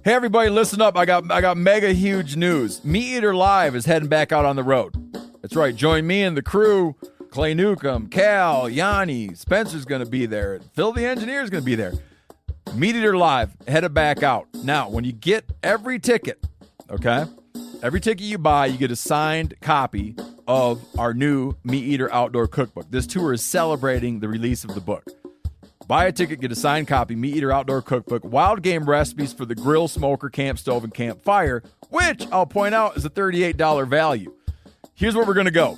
Hey everybody, listen up. I got mega huge news. Meat Eater Live is heading back out on the road. That's right. Join me and the crew. Clay Newcomb, Cal, Yanni, Spencer's going to be there. Phil the Engineer's going to be there. Meat Eater Live headed back out. Now, when you get every ticket, okay? Every ticket you buy, you get a signed copy of our new Meat Eater Outdoor Cookbook. This tour is celebrating the release of the book. Buy a ticket, get a signed copy, Meat Eater Outdoor Cookbook, wild game recipes for the grill, smoker, camp stove, and campfire, which I'll point out is a $38 value. Here's where we're going to go.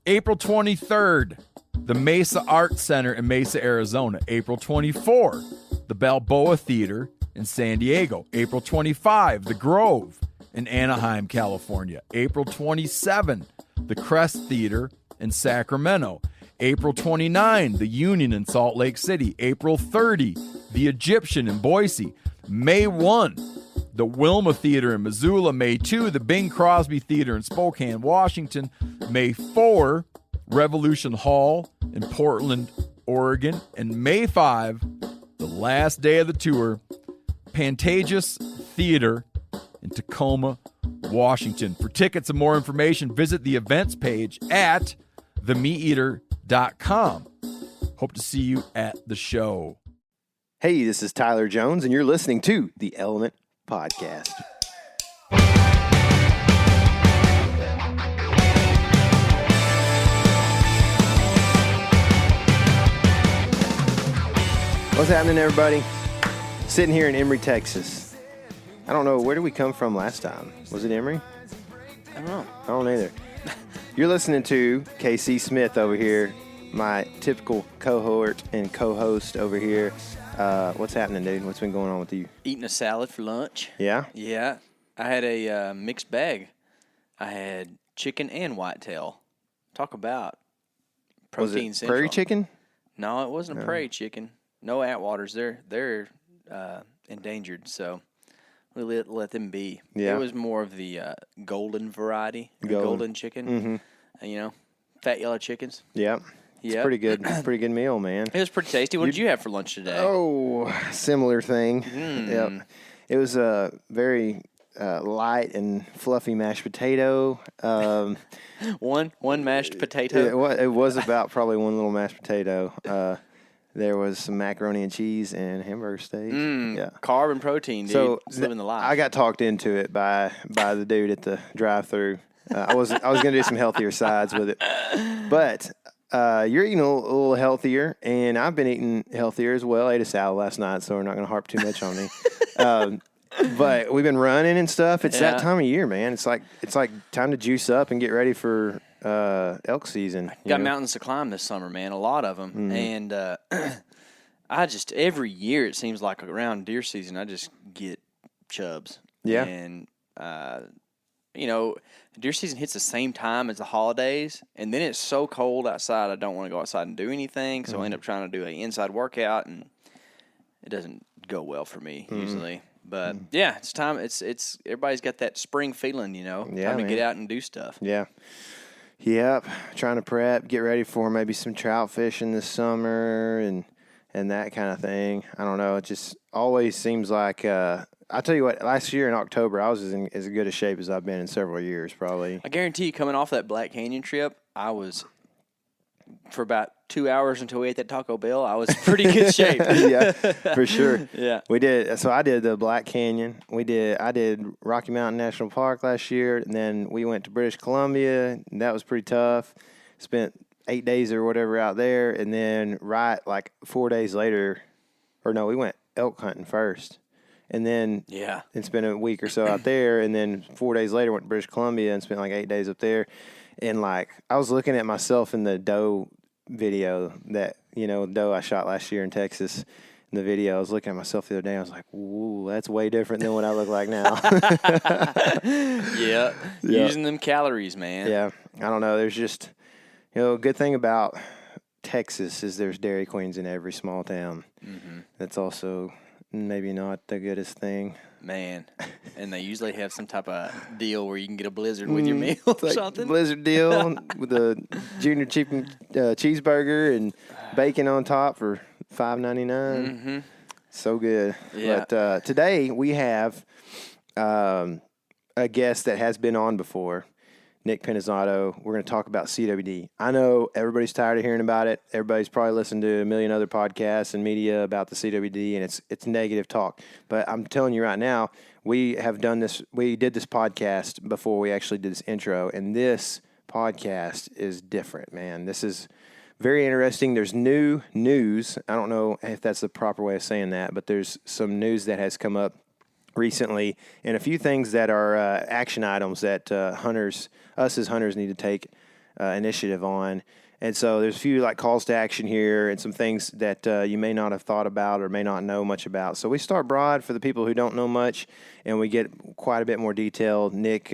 April 23rd, the Mesa Arts Center in Mesa, Arizona. April 24, the Balboa Theater in San Diego. April 25, the Grove in Anaheim, California. April 27, the Crest Theater in Sacramento. April 29, the Union in Salt Lake City. April 30, the Egyptian in Boise. May 1, the Wilma Theater in Missoula. May 2, the Bing Crosby Theater in Spokane, Washington. May 4, Revolution Hall in Portland, Oregon. And May 5, the last day of the tour, Pantages Theater in Tacoma, Washington. For tickets and more information, visit the events page at themeateater.com. Hope to see you at the show. Hey, this is Tyler Jones, and you're listening to the Element Podcast. What's happening, everybody? Sitting here in Emory, Texas. I don't know, where did we come from last time? Was it Emory? I don't know. I don't either. You're listening to KC Smith over here, my typical cohort and co-host over here. What's happening, dude? What's been going on with you? Eating a salad for lunch. Yeah? Yeah. I had a mixed bag. I had chicken and whitetail. Talk about protein Was it central. prairie chicken? No, it wasn't a prairie chicken. No Atwaters. They're endangered, so we let them be. Yeah. It was more of the golden variety, golden chicken. Mm-hmm. You know, fat yellow chickens. Yeah. It's pretty good. Pretty good meal, man. It was pretty tasty. What did you have for lunch today? Oh, similar thing. Yep. It was a very light and fluffy mashed potato. One mashed potato. It was about probably one little mashed potato. There was some macaroni and cheese and hamburger steak. Yeah. Carb and protein, dude. So it's living the life. I got talked into it by the dude at the drive-thru. I was going to do some healthier sides with it, but you're eating a little healthier, and I've been eating healthier as well. I ate a salad last night, so we're not going to harp too much on me. But we've been running and stuff. It's that time of year, man. It's like time to juice up and get ready for elk season. Got mountains to climb this summer, man. A lot of them, and I just every year it seems like around deer season I just get chubs. Yeah, and deer season hits the same time as the holidays, and then it's so cold outside I don't want to go outside and do anything, so I end up trying to do an inside workout, and it doesn't go well for me usually. But yeah, it's time. It's everybody's got that spring feeling, time to get out and do stuff. Yeah. Yep. Trying to prep, get ready for maybe some trout fishing this summer and that kind of thing. I don't know. It just always seems like I'll tell you what, last year in October, I was in as good a shape as I've been in several years, probably. I guarantee you, coming off that Black Canyon trip, I was, for about 2 hours until we ate that Taco Bell, I was in pretty good shape. Yeah, for sure. Yeah. We did. So I did the Black Canyon. I did Rocky Mountain National Park last year, and then we went to British Columbia, and that was pretty tough. Spent 8 days or whatever out there, and then 4 days later, we went elk hunting first. And then it's been a week or so out there, and then 4 days later went to British Columbia and spent 8 days up there. And I was looking at myself in the doe video that doe I shot last year in Texas. In the video, I was looking at myself the other day. I was like, "Ooh, that's way different than what I look like now." Yeah, using them calories, man. Yeah, I don't know. There's just a good thing about Texas is there's Dairy Queens in every small town. Mm-hmm. That's also maybe not the goodest thing. Man, and they usually have some type of deal where you can get a Blizzard with your meal or something. Blizzard deal with a junior chicken cheeseburger and bacon on top for $5.99. Mm-hmm. So good. Yeah. But today we have a guest that has been on before, Nick Pinizzotto. We're going to talk about CWD. I know everybody's tired of hearing about it. Everybody's probably listened to a million other podcasts and media about the CWD, and it's negative talk. But I'm telling you right now, we have done this. We did this podcast before we actually did this intro, and this podcast is different, man. This is very interesting. There's new news. I don't know if that's the proper way of saying that, but there's some news that has come up recently, and a few things that are action items that us as hunters need to take initiative on. And so there's a few like calls to action here and some things that you may not have thought about or may not know much about. So we start broad for the people who don't know much, and we get quite a bit more detail. Nick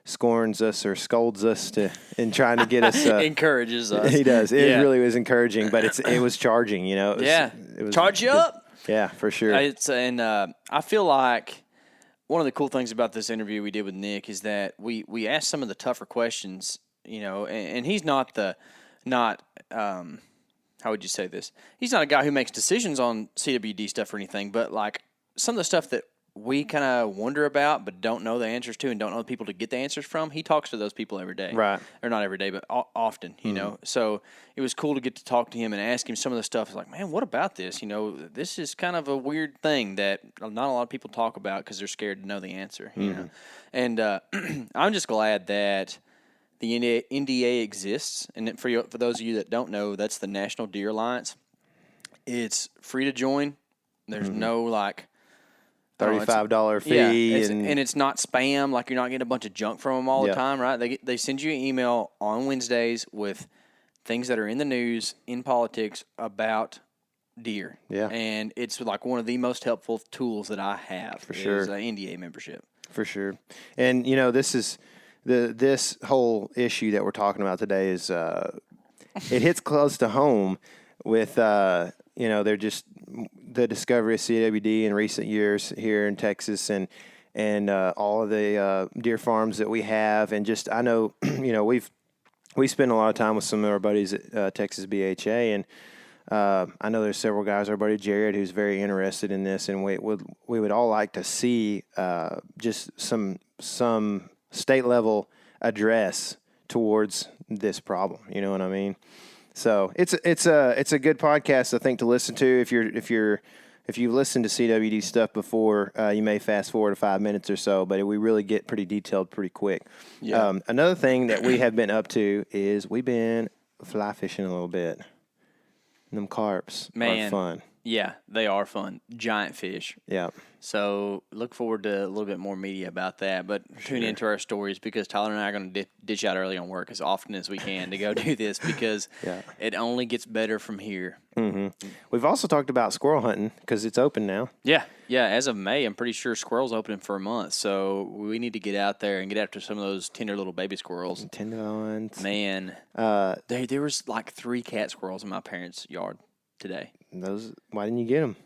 scorns us or scolds us in trying to get us. Encourages us. He does. It really was encouraging, but it was charging, you know. It was Charge you up. Yeah, for sure. I feel like one of the cool things about this interview we did with Nick is that we asked some of the tougher questions, you know, and he's not how would you say this? He's not a guy who makes decisions on CWD stuff or anything, but like some of the stuff that we kind of wonder about but don't know the answers to and don't know the people to get the answers from, he talks to those people every day. Right. Or not every day, but often, you know. So it was cool to get to talk to him and ask him some of the stuff. Like, man, what about this? You know, this is kind of a weird thing that not a lot of people talk about because they're scared to know the answer, you know. And I'm just glad that the NDA exists. And for those of you that don't know, that's the National Deer Alliance. It's free to join. There's no, like, $35 fee. Yeah, and it's not spam. Like, you're not getting a bunch of junk from them all the time, right? They send you an email on Wednesdays with things that are in the news, in politics, about deer. Yeah. And it's like one of the most helpful tools that I have. For sure. Is NDA membership. For sure. And, you know, this whole issue that we're talking about today is it hits close to home with, you know, they're just the discovery of CWD in recent years here in Texas and all of the deer farms that we have. And just, I know, you know, we spend a lot of time with some of our buddies at Texas BHA, and I know there's several guys, our buddy Jared, who's very interested in this, and we would all like to see just some state level address towards this problem. You know what I mean? So it's a good podcast, I think, to listen to. If you've listened to CWD stuff before, you may fast forward to 5 minutes or so, but we really get pretty detailed pretty quick. Yeah. Another thing that we have been up to is we've been fly fishing a little bit. And them carps are fun. Yeah, they are fun. Giant fish. Yeah. So look forward to a little bit more media about that. But tune into our stories because Tyler and I are going to ditch out early on work as often as we can to go do this because it only gets better from here. Mm-hmm. We've also talked about squirrel hunting because it's open now. Yeah. As of May, I'm pretty sure squirrel's open for a month. So we need to get out there and get after some of those tender little baby squirrels. Tender ones. Man, there was like 3 cat squirrels in my parents' yard today. Why didn't you get them?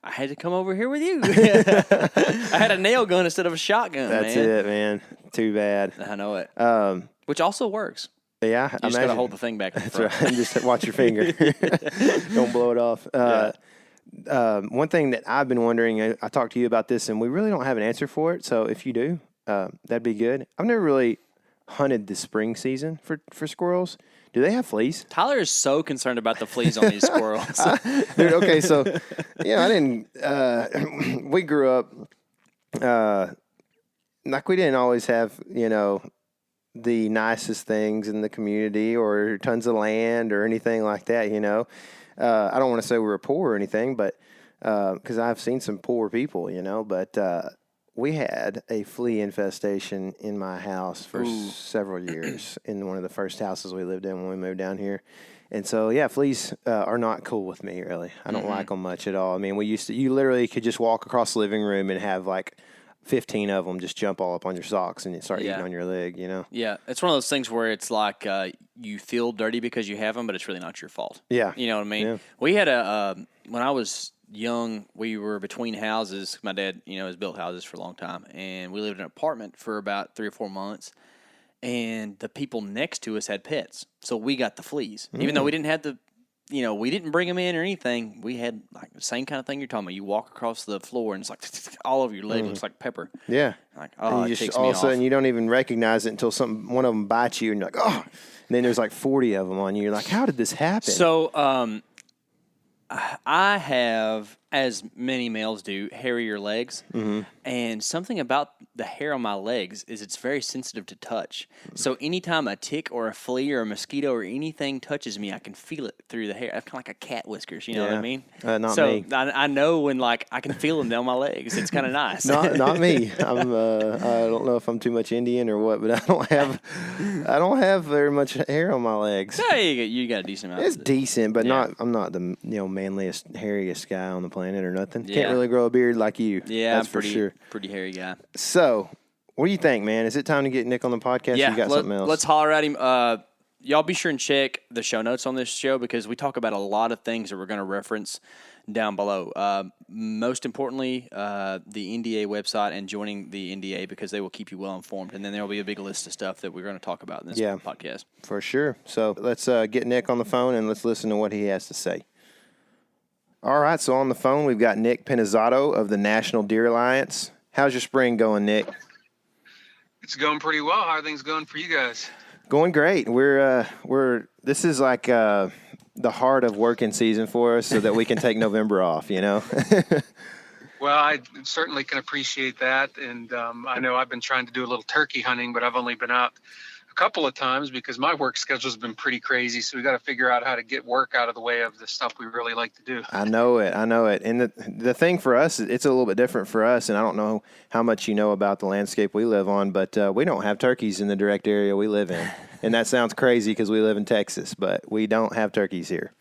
I had to come over here with you. I had a nail gun instead of a shotgun. That's it, man. Too bad. I know it. Which also works. Yeah, you just got to hold the thing back. That's right. Just watch your finger. Don't blow it off. One thing that I've been wondering, I talked to you about this, and we really don't have an answer for it. So if you do, that'd be good. I've never really hunted the spring season for squirrels. Do they have fleas? Tyler is so concerned about the fleas on these squirrels. Dude, okay, so, I didn't, we grew up, like we didn't always have, the nicest things in the community or tons of land or anything like that, I don't want to say we were poor or anything, but, because I've seen some poor people, but, we had a flea infestation in my house for several years in one of the first houses we lived in when we moved down here. And so, fleas are not cool with me, really. I don't like them much at all. I mean, you literally could just walk across the living room and have like 15 of them just jump all up on your socks and start eating on your leg, Yeah, it's one of those things where it's like you feel dirty because you have them, but it's really not your fault. Yeah. You know what I mean? Yeah. We had when I was young, we were between houses. My dad, has built houses for a long time, and we lived in an apartment for about 3 or 4 months. And the people next to us had pets, so we got the fleas, even though we didn't have the we didn't bring them in or anything. We had like the same kind of thing you're talking about. You walk across the floor and it's like all over your leg looks like pepper. Yeah. Like, and you it just ticks all me of a sudden off. you don't even recognize it until one of them bites you and you're like, oh. And then there's like 40 of them on you. You're like, how did this happen? So I have, as many males do, hairier legs. And something about the hair on my legs is it's very sensitive to touch. So anytime a tick or a flea or a mosquito or anything touches me, I can feel it through the hair. It's kind of like a cat whiskers, you know what I mean? Not so me. I know when I can feel them down my legs. It's kind of nice. Not me. I don't know if I'm too much Indian or what, but I don't have very much hair on my legs. Hey, you got a decent amount. It's decent, but Yeah. I'm not the manliest, hairiest guy on the planet or nothing. Yeah. Can't really grow a beard like you. Yeah, that's I'm for sure. pretty hairy guy. So, what do you think, man? Is it time to get Nick on the podcast? Yeah, or you got something else? let's holler at him. Y'all be sure and check the show notes on this show because we talk about a lot of things that we're going to reference down below. Most importantly, the NDA website and joining the NDA because they will keep you well informed. And then there will be a big list of stuff that we're going to talk about in this podcast. For sure. So let's get Nick on the phone and let's listen to what he has to say. All right, so on the phone we've got Nick Pinizzotto of the National Deer Alliance. How's your spring going, Nick? It's going pretty well. How are things going for you guys? Going great. This is like the heart of working season for us, so that we can take November off. Well, I certainly can appreciate that, and I know I've been trying to do a little turkey hunting, but I've only been out a couple of times because my work schedule's been pretty crazy. So we got to figure out how to get work out of the way of the stuff we really like to do. I know it. And the thing for us, it's a little bit different for us, and I don't know how much you know about the landscape we live on, but we don't have turkeys in the direct area we live in. And that sounds crazy because we live in Texas, but we don't have turkeys here.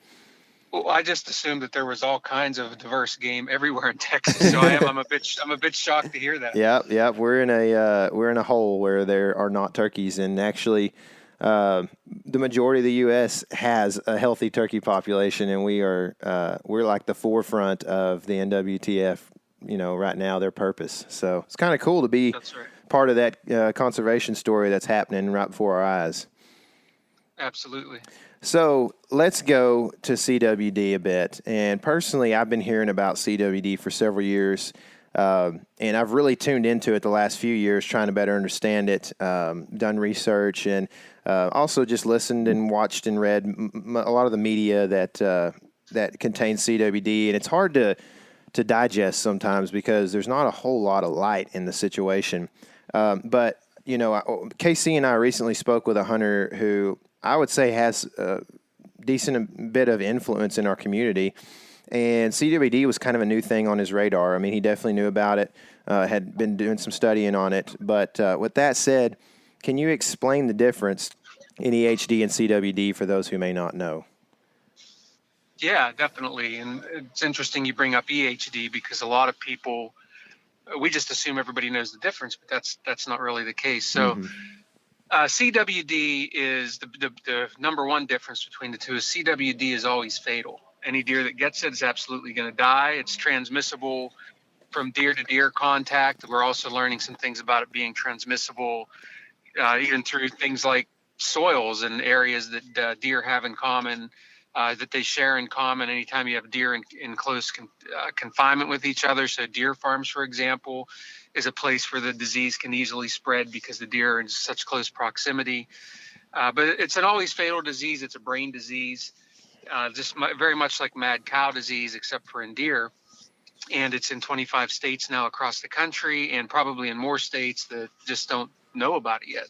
Well, I just assumed that there was all kinds of diverse game everywhere in Texas. So I'm a bit shocked to hear that. Yep. We're in a hole where there are not turkeys, and actually, the majority of the U.S. has a healthy turkey population, and we're like the forefront of the NWTF. Right now, their purpose. So it's kind of cool to be part of that conservation story that's happening right before our eyes. Absolutely. So let's go to CWD a bit. And personally, I've been hearing about CWD for several years, and I've really tuned into it the last few years, trying to better understand it, done research, and also just listened and watched and read a lot of the media that contains CWD. And it's hard to digest sometimes because there's not a whole lot of light in the situation. But, Casey and I recently spoke with a hunter who I would say has a decent bit of influence in our community. And CWD was kind of a new thing on his radar. I mean, he definitely knew about it, had been doing some studying on it. But with that said, can you explain the difference in EHD and CWD for those who may not know? Yeah, definitely. And it's interesting you bring up EHD because a lot of people, we just assume everybody knows the difference, but that's not really the case. So CWD is the number one difference between the two is CWD is always fatal. Any deer that gets it is absolutely going to die. It's transmissible from deer to deer contact. We're also learning some things about it being transmissible even through things like soils and areas that deer have in common, that they share in common anytime you have deer in close confinement with each other. So deer farms, for example, is a place where the disease can easily spread because the deer are in such close proximity. But it's an always fatal disease. It's a brain disease, just very much like mad cow disease, except for in deer. And it's in 25 states now across the country, and probably in more states that just don't know about it yet.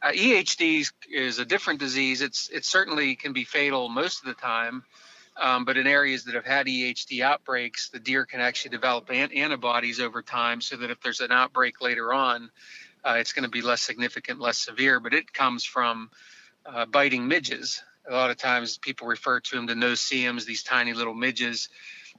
EHD is a different disease. It certainly can be fatal most of the time, but in areas that have had EHD outbreaks, the deer can actually develop antibodies over time so that if there's an outbreak later on, it's going to be less significant, less severe. But it comes from biting midges. A lot of times people refer to them, the no-see-ums, these tiny little midges.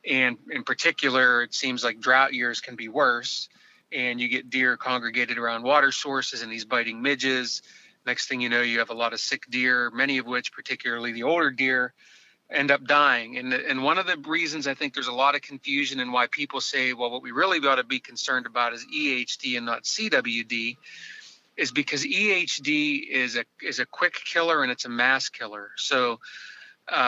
And in particular, it seems like drought years can be worse. And you get deer congregated around water sources and these biting midges. Next thing you know, you have a lot of sick deer, many of which, particularly the older deer, end up dying. And one of the reasons I think there's a lot of confusion and why people say, well, what we really ought to be concerned about is EHD and not CWD, is because EHD is a quick killer and it's a mass killer. So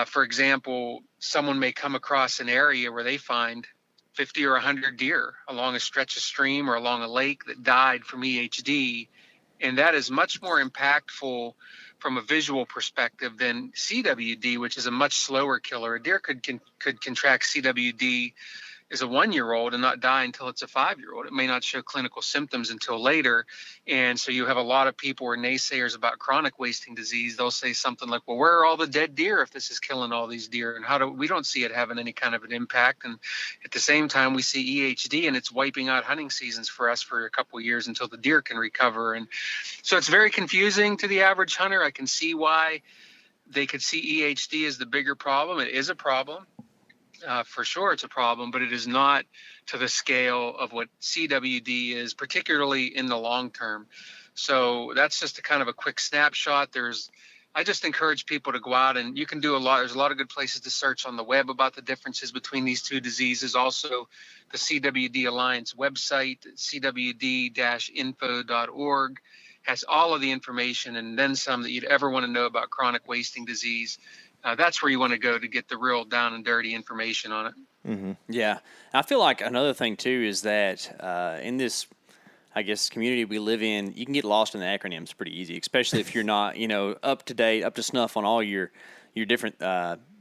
For example, someone may come across an area where they find 50 or 100 deer along a stretch of stream or along a lake that died from EHD. And that is much more impactful from a visual perspective than CWD, which is a much slower killer. A deer could contract CWD as a 1-year-old and not die until it's a 5-year-old. It may not show clinical symptoms until later. And so you have a lot of people or naysayers about chronic wasting disease. They'll say something like, well, where are all the dead deer if this is killing all these deer? And we don't see it having any kind of an impact. And at the same time, we see EHD and it's wiping out hunting seasons for us for a couple of years until the deer can recover. And so it's very confusing to the average hunter. I can see why they could see EHD as the bigger problem. It is a problem. For sure, it's a problem, but it is not to the scale of what CWD is, particularly in the long term. So that's just a kind of a quick snapshot. I just encourage people to go out and you can do a lot. There's a lot of good places to search on the web about the differences between these two diseases. Also, the CWD Alliance website, cwd-info.org, has all of the information and then some that you'd ever want to know about chronic wasting disease. That's where you want to go to get the real down and dirty information on it. Mm-hmm. Yeah. I feel like another thing, too, is that in this, I guess, community we live in, you can get lost in the acronyms pretty easy, especially if you're not, up to date, up to snuff on all your different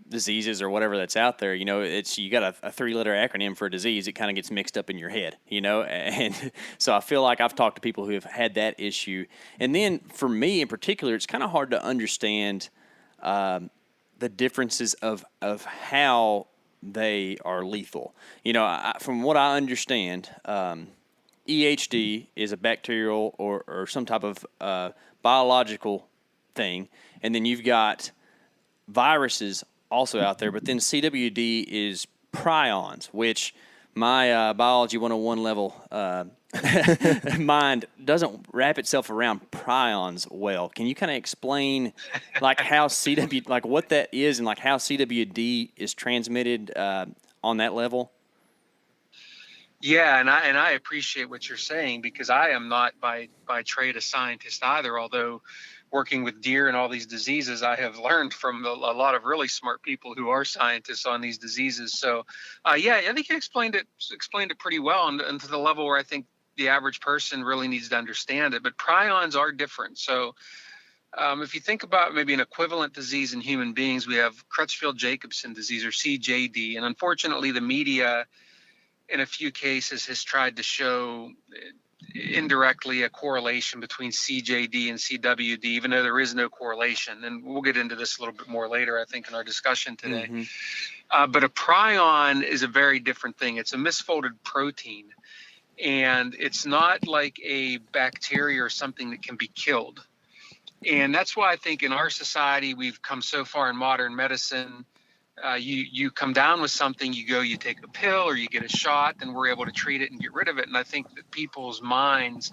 diseases or whatever that's out there. You got a 3-letter acronym for a disease. It kind of gets mixed up in your head, and so I feel like I've talked to people who have had that issue. And then for me in particular, it's kind of hard to understand the differences of how they are lethal. From what I understand, EHD is a bacterial or some type of biological thing, and then you've got viruses also out there, but then CWD is prions, which my Biology 101 level mind doesn't wrap itself around prions well. Can you kind of explain how what that is and how CWD is transmitted on that level? Yeah, and I appreciate what you're saying because I am not by trade a scientist either, although working with deer and all these diseases, I have learned from a lot of really smart people who are scientists on these diseases. So, I think you explained it pretty well and to the level where I think the average person really needs to understand it. But prions are different. So if you think about maybe an equivalent disease in human beings, we have Crutchfield-Jacobson disease or CJD. And unfortunately, the media in a few cases has tried to show indirectly a correlation between CJD and CWD, even though there is no correlation. And we'll get into this a little bit more later, I think, in our discussion today. Mm-hmm. But a prion is a very different thing. It's a misfolded protein. And it's not like a bacteria or something that can be killed. And that's why I think in our society, we've come so far in modern medicine. You come down with something, you take a pill or you get a shot, and we're able to treat it and get rid of it. And I think that people's minds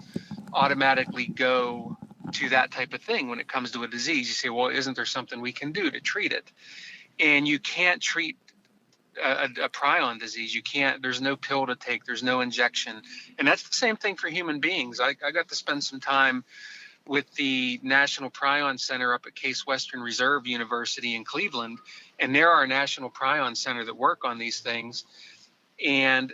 automatically go to that type of thing when it comes to a disease. You say, well, isn't there something we can do to treat it? And you can't treat a prion disease. You can't, there's no pill to take, there's no injection. And that's the same thing for human beings. I got to spend some time with the National Prion Center up at Case Western Reserve University in Cleveland. And they're our National Prion Center that work on these things. And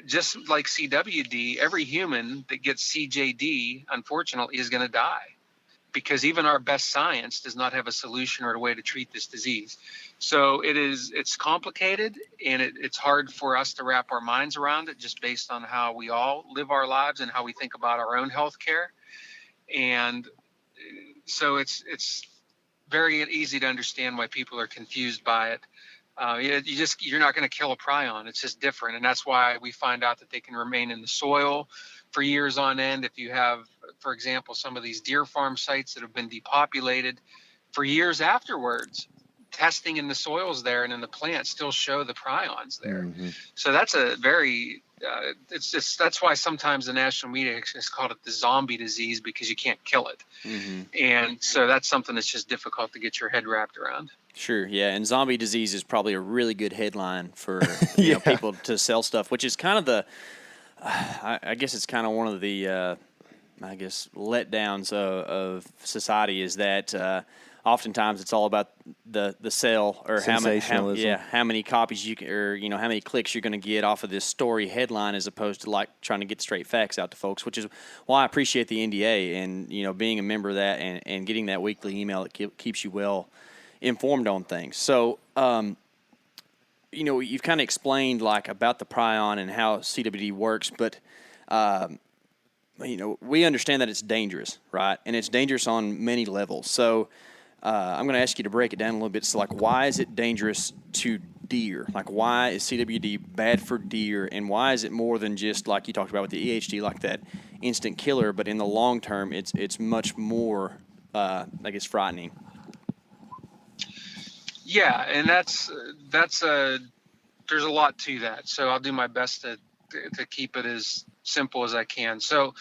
just like CWD, every human that gets CJD, unfortunately, is going to die because even our best science does not have a solution or a way to treat this disease. So it's complicated, and it's hard for us to wrap our minds around it just based on how we all live our lives and how we think about our own health care. And so it's very easy to understand why people are confused by it. You're not going to kill a prion. It's just different. And that's why we find out that they can remain in the soil for years on end. If you have, for example, some of these deer farm sites that have been depopulated for years afterwards, testing in the soils there and in the plants still show the prions there. Mm-hmm. So that's a very, that's why sometimes the national media has called it the zombie disease because you can't kill it. Mm-hmm. And so that's something that's just difficult to get your head wrapped around. Sure, yeah, and zombie disease is probably a really good headline for people to sell stuff, which is kind of the, I guess it's kind of one of the, letdowns of society is that oftentimes it's all about the sale or Sensationalism. how many copies you can, or how many clicks you're going to get off of this story headline, as opposed to like trying to get straight facts out to folks, which is why I appreciate the NDA and being a member of that and getting that weekly email that keeps you well informed on things. So you've kind of explained like about the prion and how CWD works, but we understand that it's dangerous, right? And it's dangerous on many levels. So I'm going to ask you to break it down a little bit. So, like, why is it dangerous to deer? Like, why is CWD bad for deer? And why is it more than just, like you talked about with the EHD, like that instant killer, but in the long term, it's much more, frightening? Yeah, and there's a lot to that. So I'll do my best to keep it as simple as I can. So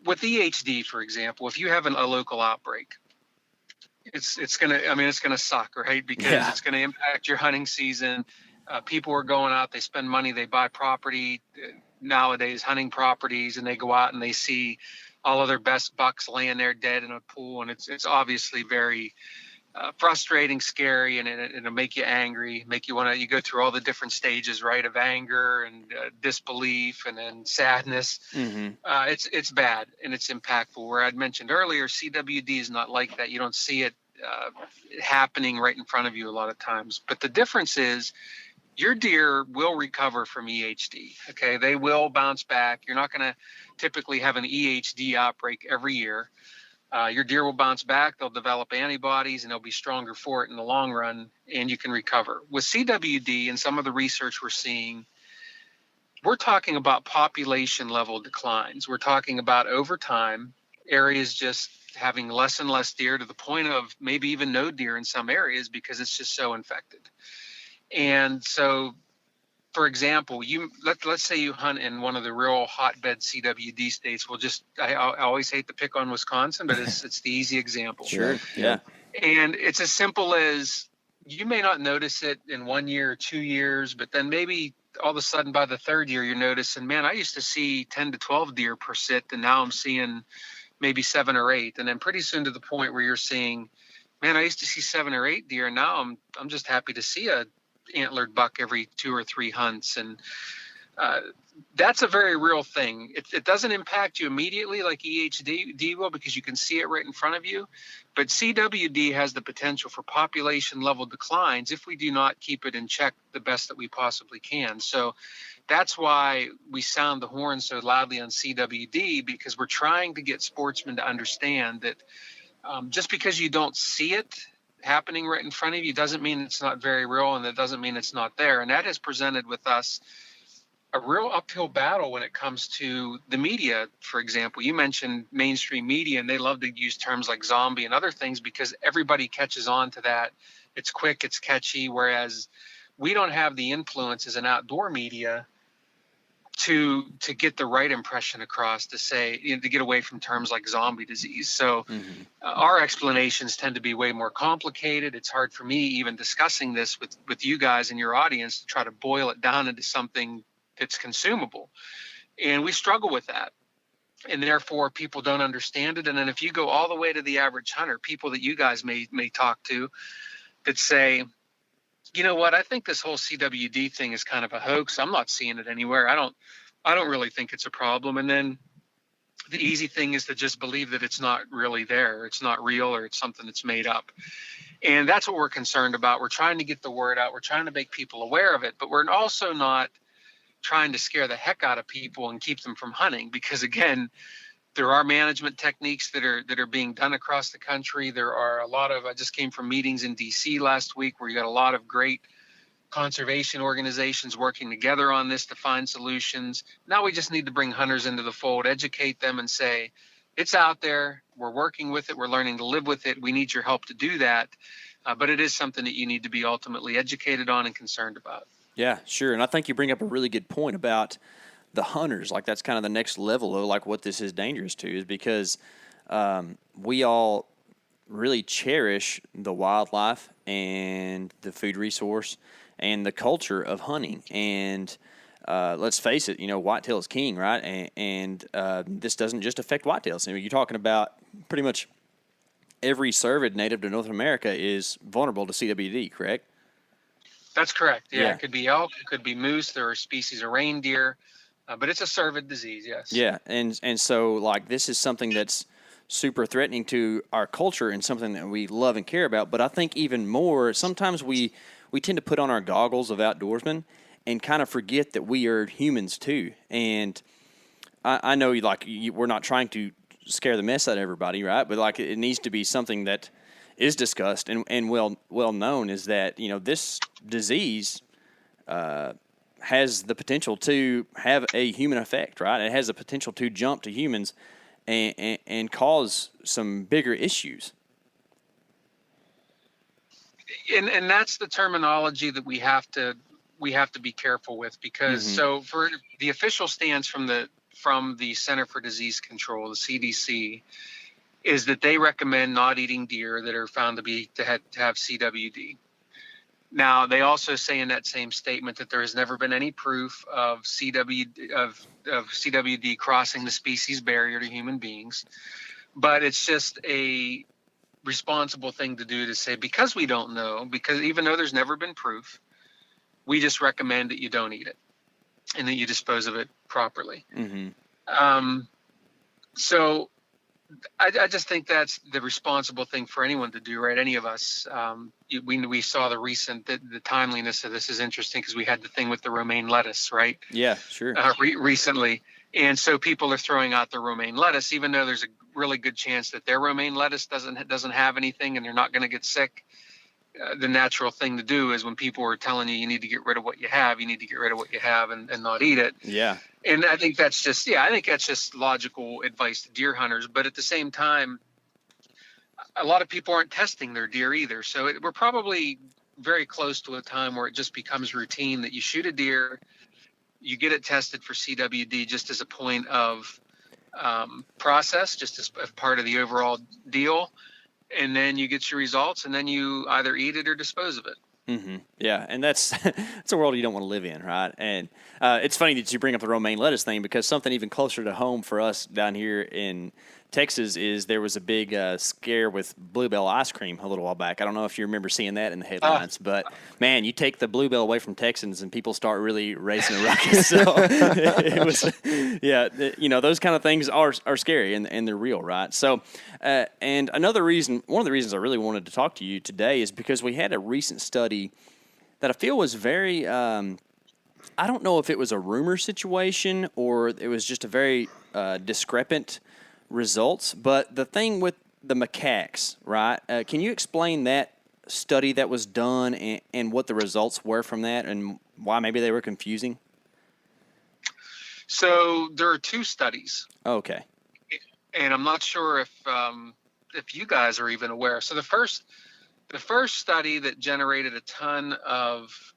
with EHD, for example, if you have a local outbreak, it's gonna suck, right? Because it's gonna impact your hunting season. People are going out, they spend money, they buy property nowadays, hunting properties, and they go out and they see all of their best bucks laying there dead in a pool, and it's obviously very frustrating, scary, and it'll make you angry, make you want to. You go through all the different stages, right, of anger and disbelief, and then sadness. Mm-hmm. It's bad and it's impactful. Where I'd mentioned earlier, CWD is not like that. You don't see it happening right in front of you a lot of times. But the difference is, your deer will recover from EHD. Okay, they will bounce back. You're not going to typically have an EHD outbreak every year. Your deer will bounce back, they'll develop antibodies, and they'll be stronger for it in the long run, and you can recover. With CWD and some of the research we're seeing, we're talking about population level declines. We're talking about over time, areas just having less and less deer, to the point of maybe even no deer in some areas, because it's just so infected. And so, for example, let's say you hunt in one of the real hotbed CWD states. I always hate to pick on Wisconsin, but it's the easy example. Sure. Yeah. And it's as simple as, you may not notice it in 1 year or 2 years, but then maybe all of a sudden by the third year, you're noticing, man, I used to see 10 to 12 deer per sit, and now I'm seeing maybe 7 or 8. And then pretty soon to the point where you're seeing, man, I used to see 7 or 8 deer, and now I'm just happy to see a antlered buck every 2 or 3 hunts. And that's a very real thing. It doesn't impact you immediately like EHD will, because you can see it right in front of you. But CWD has the potential for population level declines if we do not keep it in check the best that we possibly can. So that's why we sound the horn so loudly on CWD, because we're trying to get sportsmen to understand that just because you don't see it happening right in front of you doesn't mean it's not very real, and that doesn't mean it's not there. And that has presented with us a real uphill battle when it comes to the media. For example, you mentioned mainstream media, and they love to use terms like zombie and other things because everybody catches on to that. It's quick, it's catchy, whereas we don't have the influence as an outdoor media to get the right impression across, to say, to get away from terms like zombie disease. So our explanations tend to be way more complicated. It's hard for me even discussing this with you guys and your audience to try to boil it down into something that's consumable. And we struggle with that. And therefore people don't understand it. And then if you go all the way to the average hunter, people that you guys may talk to that say, you know what, I think this whole CWD thing is kind of a hoax. I'm not seeing it anywhere. I don't really think it's a problem. And then the easy thing is to just believe that it's not really there. It's not real, or it's something that's made up. And that's what we're concerned about. We're trying to get the word out. We're trying to make people aware of it, but we're also not trying to scare the heck out of people and keep them from hunting, because again, there are management techniques that are being done across the country. There are a lot of, I just came from meetings in DC last week where you got a lot of great conservation organizations working together on this to find solutions. Now we just need to bring hunters into the fold, educate them, and say, it's out there. We're working with it. We're learning to live with it. We need your help to do that. But it is something that you need to be ultimately educated on and concerned about. Yeah, sure. And I think you bring up a really good point about the hunters. Like, that's kind of the next level of like what this is dangerous to, is because we all really cherish the wildlife and the food resource and the culture of hunting. And let's face it, whitetail is king, right? And this doesn't just affect whitetails. I mean, you're talking about pretty much every cervid native to North America is vulnerable to CWD, correct? That's correct. Yeah, Yeah. it could be elk, it could be moose. There are species of reindeer, but it's a cervid disease. Yes. Yeah, and so like this is something that's super threatening to our culture and something that we love and care about. But I think even more, sometimes we tend to put on our goggles of outdoorsmen and kind of forget that we are humans too. And I know we're not trying to scare the mess out of everybody, right? But like it needs to be something that is discussed and well known is that this disease has the potential to have a human effect, right? It has the potential to jump to humans and cause some bigger issues. And that's the terminology that we have to be careful with, because so for the official stance from the Center for Disease Control, the CDC, is that they recommend not eating deer that are found to have CWD. Now, they also say in that same statement that there has never been any proof of CWD crossing the species barrier to human beings, but it's just a responsible thing to do to say, because we don't know, because even though there's never been proof, we just recommend that you don't eat it and that you dispose of it properly. So I just think that's the responsible thing for anyone to do, right? Any of us. We saw the timeliness of this is interesting because we had the thing with the romaine lettuce, right? Yeah, sure. Recently. And so people are throwing out the romaine lettuce, even though there's a really good chance that their romaine lettuce doesn't have anything and they're not going to get sick. The natural thing to do is when people are telling you need to get rid of what you have, you need to get rid of what you have and not eat it. Yeah. And I think that's just logical advice to deer hunters. But at the same time, a lot of people aren't testing their deer either. So we're probably very close to a time where it just becomes routine that you shoot a deer, you get it tested for CWD just as a point of process, just as part of the overall deal. And then you get your results, and then you either eat it or dispose of it. Yeah, and that's a world you don't want to live in, right? And it's funny that you bring up the romaine lettuce thing, because something even closer to home for us down here in Texas is there was a big scare with Bluebell ice cream a little while back. I don't know if you remember seeing that in the headlines, but man, you take the Bluebell away from Texans and people start really raising a ruckus. So it was, those kind of things are scary and they're real, right? So, and one of the reasons I really wanted to talk to you today is because we had a recent study that I feel was very, I don't know if it was a rumor situation or it was just a very discrepant results, but the thing with the macaques, right? Can you explain that study that was done and what the results were from that and why maybe they were confusing? So there are two studies. Okay. And I'm not sure if you guys are even aware. So the first study that generated a ton of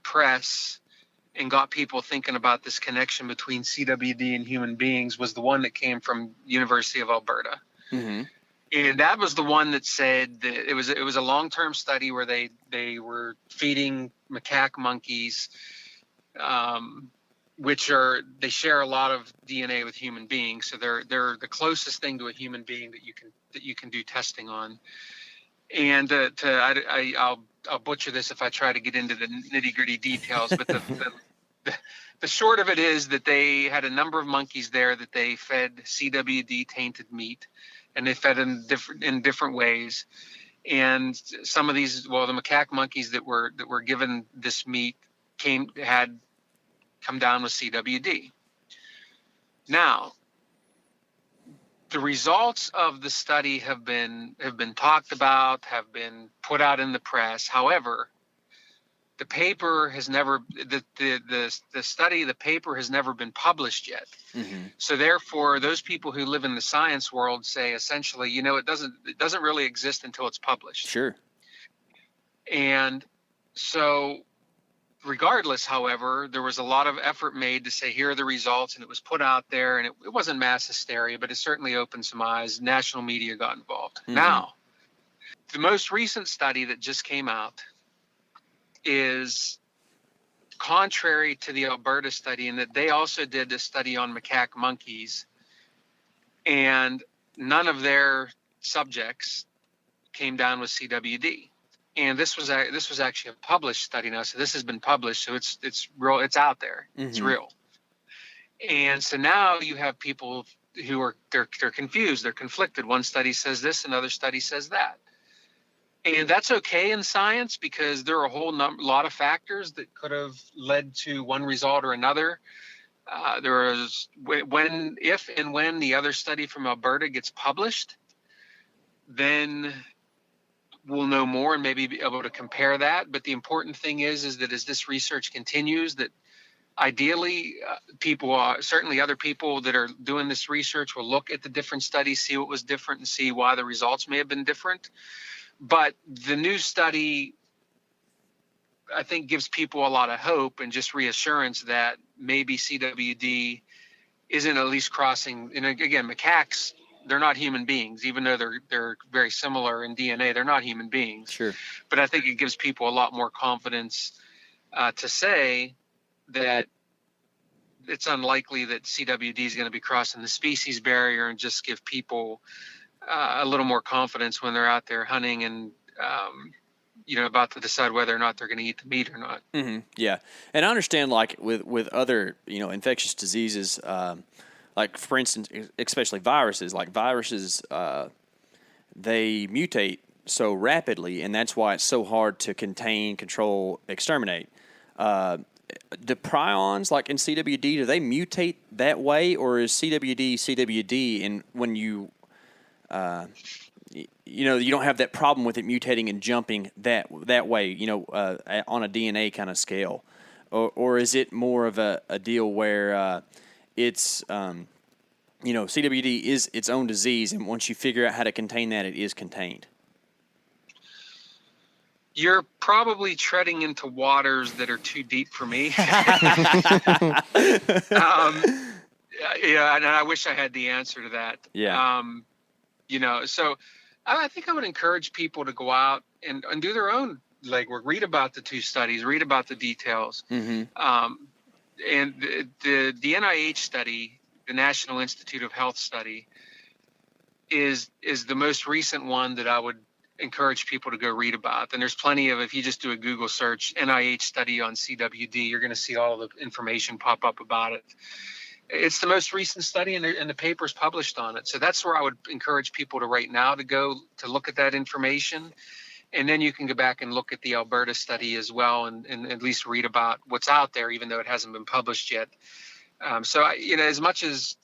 press and got people thinking about this connection between CWD and human beings was the one that came from University of Alberta. And that was the one that said that it was a long-term study where they were feeding macaque monkeys, which they share a lot of DNA with human beings. So they're the closest thing to a human being that you can do testing on. And I'll butcher this if I try to get into the nitty-gritty details, but the short of it is that they had a number of monkeys there that they fed CWD tainted meat, and they fed in different ways. And some of these, the macaque monkeys that were given this meat had come down with CWD. Now, the results of the study have been talked about, have been put out in the press. However, the paper has never the paper has never been published yet. So therefore, those people who live in the science world say essentially, it doesn't really exist until it's published. Sure. And so regardless, however, there was a lot of effort made to say, here are the results, and it was put out there, and it wasn't mass hysteria, but it certainly opened some eyes. National media got involved. Now, the most recent study that just came out is contrary to the Alberta study in that they also did a study on macaque monkeys, and none of their subjects came down with CWD. And this was actually a published study now. So this has been published. So it's real. It's out there. It's real. And so now you have people who are they're confused. They're conflicted. One study says this, another study says that. And that's okay in science because there are a whole lot of factors that could have led to one result or another. If and when the other study from Alberta gets published, then we'll know more and maybe be able to compare that. But the important thing is that as this research continues, that ideally certainly other people that are doing this research will look at the different studies, see what was different, and see why the results may have been different. But the new study, I think, gives people a lot of hope and just reassurance that maybe CWD isn't at least crossing. And again, macaques, they're not human beings, even though they're very similar in DNA. They're not human beings. Sure. But I think it gives people a lot more confidence to say that it's unlikely that CWD is going to be crossing the species barrier, and just give people a little more confidence when they're out there hunting and about to decide whether or not they're going to eat the meat or not. Mm-hmm. Yeah, and I understand, like with other infectious diseases. Like, for instance, especially viruses. Like viruses, they mutate so rapidly, and that's why it's so hard to contain, control, exterminate. The prions, like in CWD, do they mutate that way, or is CWD? And when you don't have that problem with it mutating and jumping that way, on a DNA kind of scale, or is it more of a deal where it's CWD is its own disease, and once you figure out how to contain that, it is contained? You're probably treading into waters that are too deep for me. And I wish I had the answer to that. Yeah. So I think I would encourage people to go out and do their own legwork, read about the two studies, read about the details. Mm-hmm. And the NIH study, the National Institute of Health study, is the most recent one that I would encourage people to go read about. And there's plenty of, if you just do a Google search, NIH study on CWD, you're going to see all the information pop up about it. It's the most recent study, and the paper's published on it. So that's where I would encourage people to right now to go to look at that information. And then you can go back and look at the Alberta study as well, and at least read about what's out there, even though it hasn't been published yet. As much as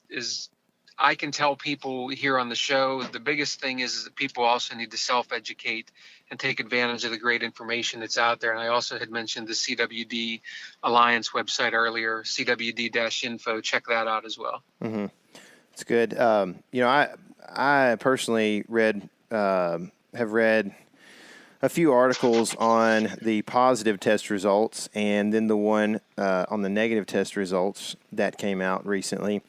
I can tell people here on the show, the biggest thing is that people also need to self-educate and take advantage of the great information that's out there. And I also had mentioned the CWD Alliance website earlier, CWD-info. Check that out as well. Mm-hmm. It's good. I personally have read a few articles on the positive test results, and then the one on the negative test results that came out recently.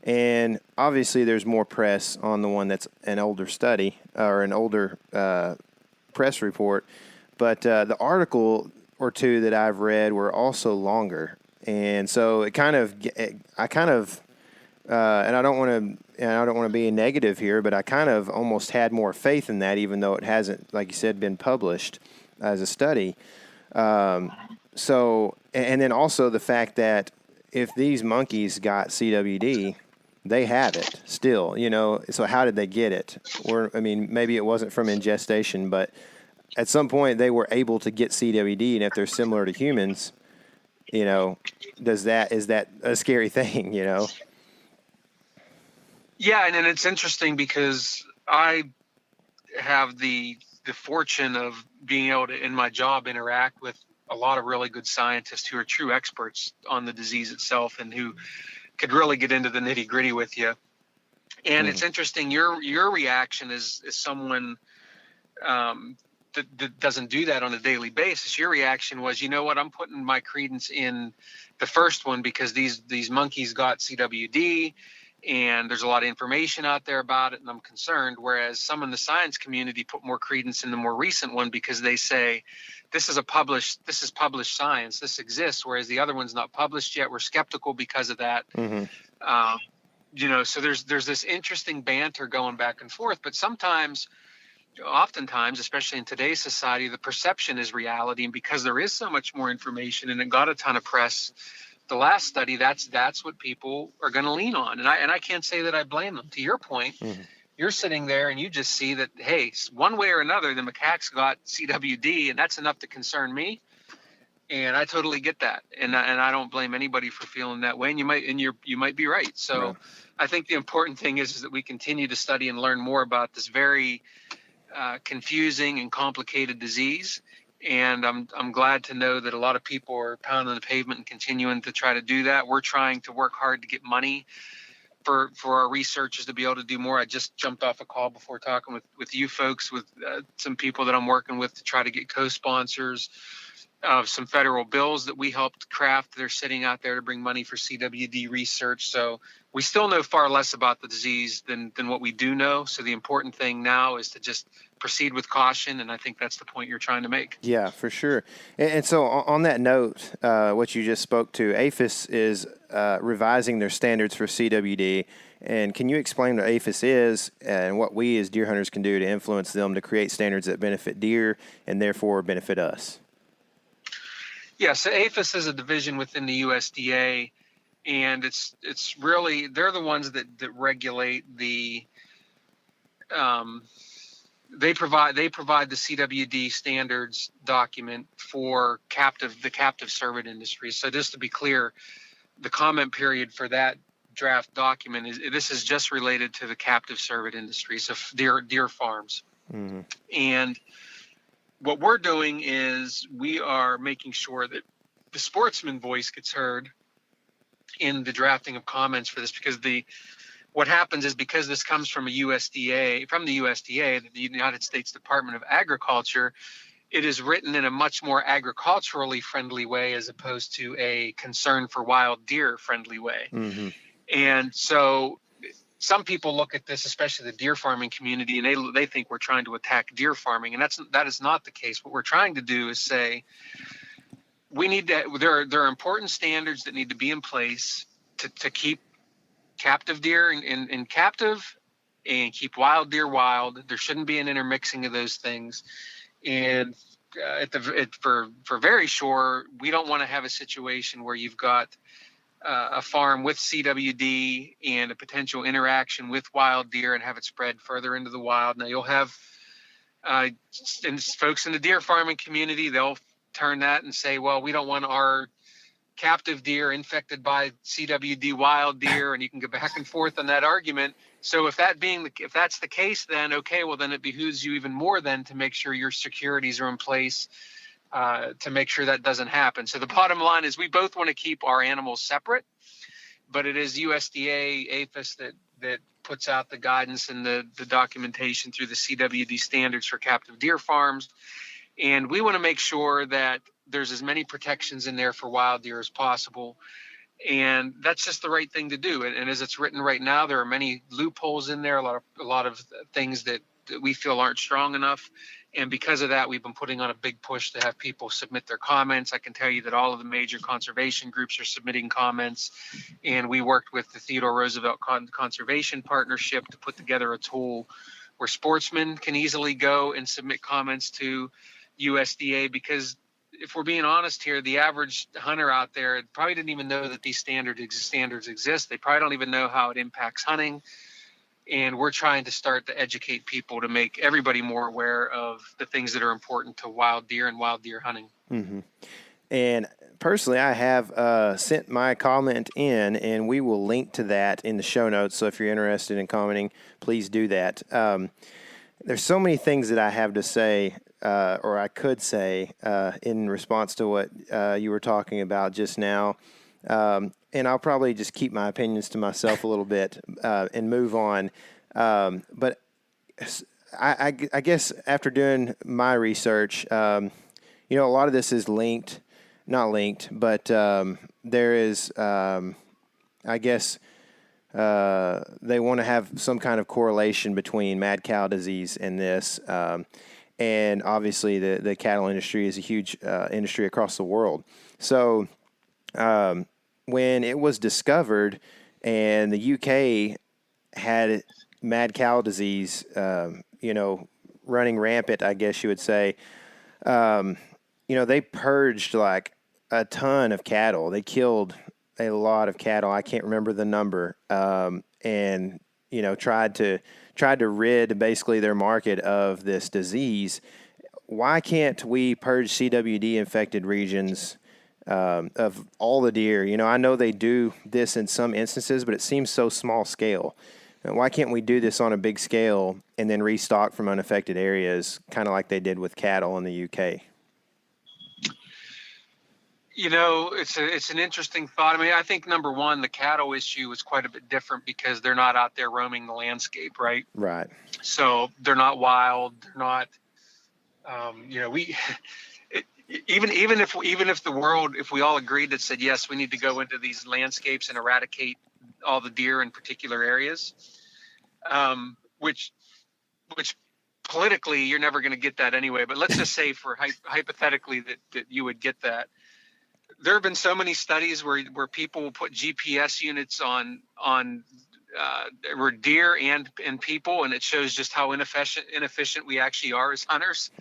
And obviously there's more press on the one that's an older study or an older press report. But the article or two that I've read were also longer. And so and I don't want to be negative here, but I kind of almost had more faith in that, even though it hasn't, like you said, been published as a study. And then also the fact that if these monkeys got CWD, they have it still, so how did they get it? Or, maybe it wasn't from ingestation, but at some point they were able to get CWD, and if they're similar to humans, is that a scary thing, Yeah, and then it's interesting because I have the fortune of being able to, in my job, interact with a lot of really good scientists who are true experts on the disease itself and who could really get into the nitty gritty with you. And it's interesting, your reaction is someone that doesn't do that on a daily basis. Your reaction was, you know what, I'm putting my credence in the first one because these monkeys got CWD and there's a lot of information out there about it and I'm concerned. Whereas some in the science community put more credence in the more recent one because they say, this is published science, this exists, whereas the other one's not published yet. We're skeptical because of that. Mm-hmm. so there's this interesting banter going back and forth, but oftentimes, especially in today's society, the perception is reality. And because there is so much more information and it got a ton of press, the last study, that's what people are going to lean on. And I can't say that I blame them. To your point, you're sitting there and you just see that, hey, one way or another, the macaques got CWD, and that's enough to concern me. And I totally get that, and I don't blame anybody for feeling that way. And you might be right. So, right. I think the important thing is that we continue to study and learn more about this very confusing and complicated disease. And I'm glad to know that a lot of people are pounding the pavement and continuing to try to do that. We're trying to work hard to get money for our researchers to be able to do more. I just jumped off a call before talking with you folks, with some people that I'm working with to try to get co-sponsors of some federal bills that we helped craft. They're sitting out there to bring money for CWD research. So we still know far less about the disease than what we do know. So the important thing now is to just proceed with caution. And I think that's the point you're trying to make. Yeah, for sure. And so on that note, what you just spoke to, APHIS is revising their standards for CWD. And can you explain what APHIS is and what we as deer hunters can do to influence them to create standards that benefit deer and therefore benefit us? Yeah, so APHIS is a division within the USDA, and it's really, they're the ones that regulate the they provide the CWD standards document for the captive cervid industry. So just to be clear, the comment period for that draft document is just related to the captive cervid industry, so deer farms. Mm-hmm. And what we're doing is we are making sure that the sportsman voice gets heard in the drafting of comments for this, because what happens is, because this comes from the USDA, the United States Department of Agriculture, it is written in a much more agriculturally friendly way as opposed to a concern for wild deer friendly way. Mm-hmm. And so some people look at this, especially the deer farming community, and they think we're trying to attack deer farming, and that is not the case. What we're trying to do is say there are important standards that need to be in place to keep captive deer in captive and keep wild deer wild. There shouldn't be an intermixing of those things. And for very sure, we don't want to have a situation where you've got a farm with CWD and a potential interaction with wild deer and have it spread further into the wild. Now you'll have folks in the deer farming community, they'll turn that and say, well, we don't want our captive deer infected by CWD wild deer, and you can go back and forth on that argument. So if that's the case, then okay, well then it behooves you even more then to make sure your securities are in place to make sure that doesn't happen. So the bottom line is we both want to keep our animals separate, but it is USDA APHIS that puts out the guidance and the documentation through the CWD standards for captive deer farms. And we want to make sure that there's as many protections in there for wild deer as possible. And that's just the right thing to do. And as it's written right now, there are many loopholes in there, a lot of things that we feel aren't strong enough. And because of that, we've been putting on a big push to have people submit their comments. I can tell you that all of the major conservation groups are submitting comments. And we worked with the Theodore Roosevelt Conservation Partnership to put together a tool where sportsmen can easily go and submit comments to USDA, because if we're being honest here, the average hunter out there probably didn't even know that these standards exist. They probably don't even know how it impacts hunting. And we're trying to start to educate people to make everybody more aware of the things that are important to wild deer and wild deer hunting. Mm-hmm. And personally, I have sent my comment in, and we will link to that in the show notes. So if you're interested in commenting, please do that. There's so many things that I have to say, or I could say, in response to what you were talking about just now. And I'll probably just keep my opinions to myself a little bit and move on. But I guess after doing my research, a lot of this is not linked, but there is, I guess, they want to have some kind of correlation between mad cow disease and this. And obviously the cattle industry is a huge industry across the world. So when it was discovered and the UK had mad cow disease, running rampant, I guess you would say. They purged like a ton of cattle. They killed a lot of cattle. I can't remember the number. And tried to rid basically their market of this disease. Why can't we purge CWD infected regions of all the deer? I know they do this in some instances, but it seems so small scale. Why can't we do this on a big scale and then restock from unaffected areas, kind of like they did with cattle in the UK? It's an interesting thought. I mean, I think number one, the cattle issue is quite a bit different because they're not out there roaming the landscape, right? Right. So they're not wild. They're not. Even if the world, if we all agreed that said yes, we need to go into these landscapes and eradicate all the deer in particular areas, which politically you're never going to get that anyway. But let's just say for hypothetically that you would get that. There have been so many studies where people will put GPS units on where deer and people, and it shows just how inefficient we actually are as hunters.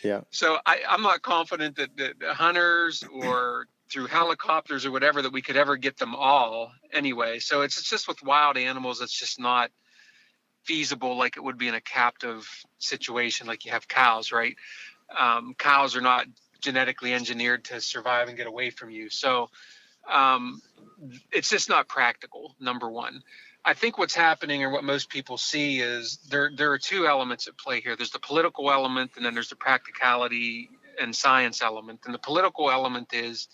Yeah. So I'm not confident that hunters or through helicopters or whatever that we could ever get them all anyway. So it's just with wild animals, it's just not feasible like it would be in a captive situation, like you have cows, right? Cows are not genetically engineered to survive and get away from you. So it's just not practical, number one. I think what's happening, or what most people see, is there are two elements at play here. There's the political element, and then there's the practicality and science element. And the political element is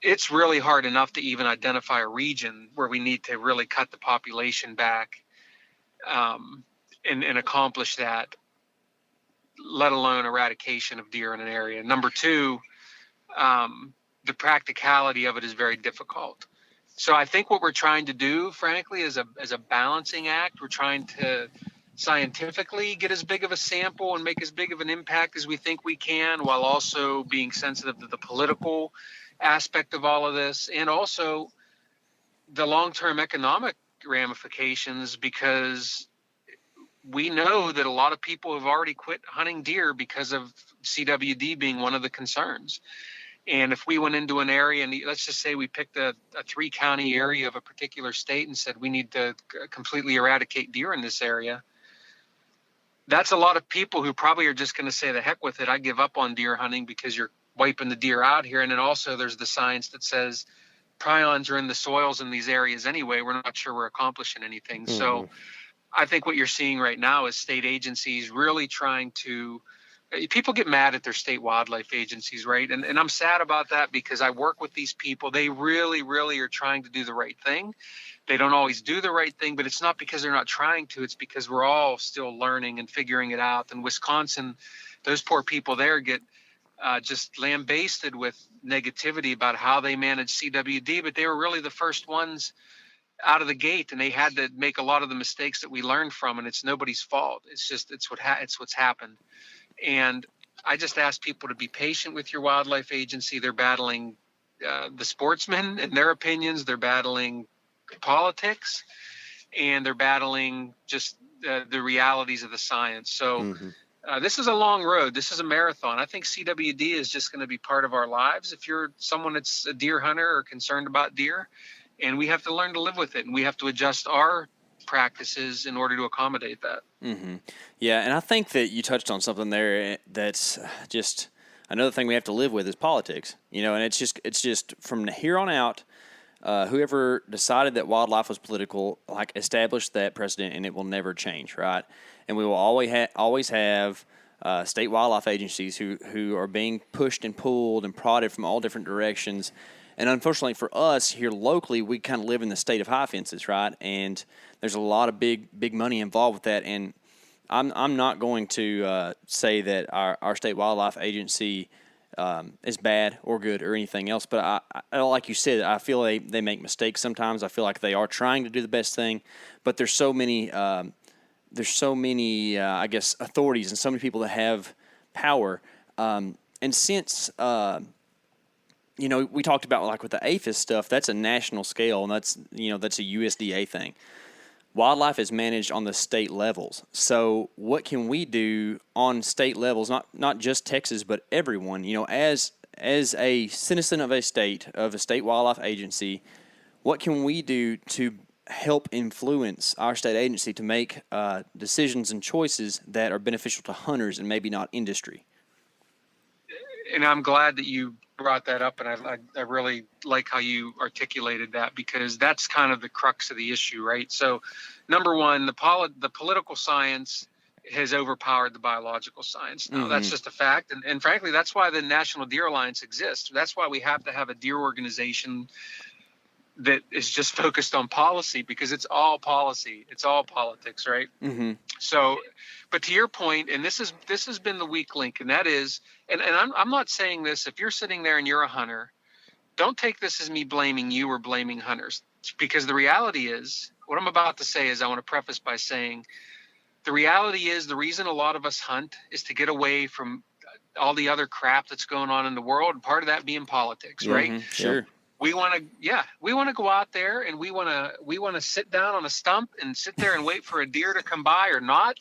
it's really hard enough to even identify a region where we need to really cut the population back and accomplish that, let alone eradication of deer in an area. Number two, the practicality of it is very difficult. So I think what we're trying to do, frankly, is a balancing act. We're trying to scientifically get as big of a sample and make as big of an impact as we think we can, while also being sensitive to the political aspect of all of this, and also the long-term economic ramifications, because we know that a lot of people have already quit hunting deer because of CWD being one of the concerns. And if we went into an area, and let's just say we picked a 3-county area of a particular state and said we need to completely eradicate deer in this area, that's a lot of people who probably are just going to say, the heck with it, I give up on deer hunting because you're wiping the deer out here. And then also there's the science that says prions are in the soils in these areas anyway. We're not sure we're accomplishing anything. Mm-hmm. So I think what you're seeing right now is state agencies really trying to, people get mad at their state wildlife agencies, right? And I'm sad about that, because I work with these people. They really, really are trying to do the right thing. They don't always do the right thing, but it's not because they're not trying to. It's because we're all still learning and figuring it out. In Wisconsin, those poor people there get just lambasted with negativity about how they manage CWD, but they were really the first ones out of the gate, and they had to make a lot of the mistakes that we learned from, and it's nobody's fault. It's just, it's what's happened. And I just ask people to be patient with your wildlife agency. They're battling the sportsmen and their opinions. They're battling politics, and they're battling just the realities of the science. So this is a long road. This is a marathon. I think CWD is just going to be part of our lives. If you're someone that's a deer hunter or concerned about deer, and we have to learn to live with it, and we have to adjust our practices in order to accommodate that. Mm-hmm. Yeah, and I think that you touched on something there that's just another thing we have to live with is politics. And it's just from here on out, whoever decided that wildlife was political, like, established that precedent, and it will never change, right? And we will always have state wildlife agencies who are being pushed and pulled and prodded from all different directions. And unfortunately for us here locally, we kind of live in the state of high fences, right? And there's a lot of big money involved with that. And I'm not going to say that our state wildlife agency is bad or good or anything else. But I like you said, I feel they make mistakes sometimes. I feel like they are trying to do the best thing, but there's so many I guess, authorities and so many people that have power. And since we talked about like with the APHIS stuff, that's a national scale, and that's a USDA thing. Wildlife is managed on the state levels. So what can we do on state levels, not just Texas, but everyone, as a citizen of a state wildlife agency, what can we do to help influence our state agency to make decisions and choices that are beneficial to hunters and maybe not industry? And I'm glad that you brought that up, and I really like how you articulated that, because that's kind of the crux of the issue, right? So, number one, the political science has overpowered the biological science. Now, that's just a fact, and frankly, that's why the National Deer Alliance exists. That's why we have to have a deer organization that is just focused on policy, because it's all policy, it's all politics, right? So, but to your point, and this has been the weak link, and that is, and I'm not saying this, if you're sitting there and you're a hunter, don't take this as me blaming you or blaming hunters, because the reality is, what I'm about to say is, I want to preface by saying, the reality is, the reason a lot of us hunt is to get away from all the other crap that's going on in the world, and part of that being politics, right? Sure. We want to go out there, and we want to sit down on a stump and sit there and wait for a deer to come by or not.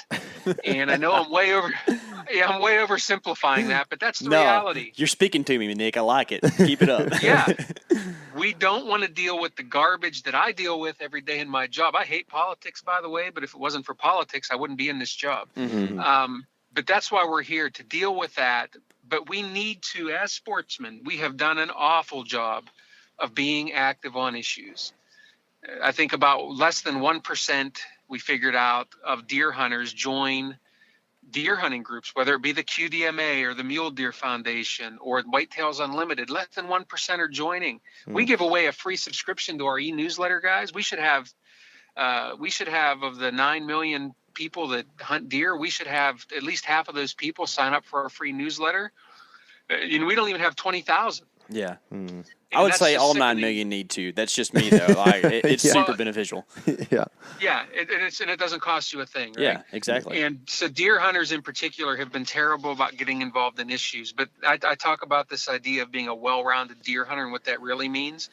And I know I'm way oversimplifying that, but that's the reality. You're speaking to me, Nick. I like it. Keep it up. Yeah. We don't want to deal with the garbage that I deal with every day in my job. I hate politics, by the way, but if it wasn't for politics, I wouldn't be in this job. But that's why we're here, to deal with that. But we need to, as sportsmen, we have done an awful job of being active on issues. I think about less than 1%, we figured out, of deer hunters join deer hunting groups, whether it be the QDMA or the Mule Deer Foundation or Whitetails Unlimited. Less than 1% are joining. We give away a free subscription to our e-newsletter, guys. We should have of the 9 million people that hunt deer, we should have at least half of those people sign up for our free newsletter. We don't even have 20,000. Yeah. I would say all 9 million need to. That's just me, though. It's super beneficial. Yeah. Yeah, and it doesn't cost you a thing, right? Yeah, exactly. And so deer hunters in particular have been terrible about getting involved in issues. But I talk about this idea of being a well-rounded deer hunter and what that really means.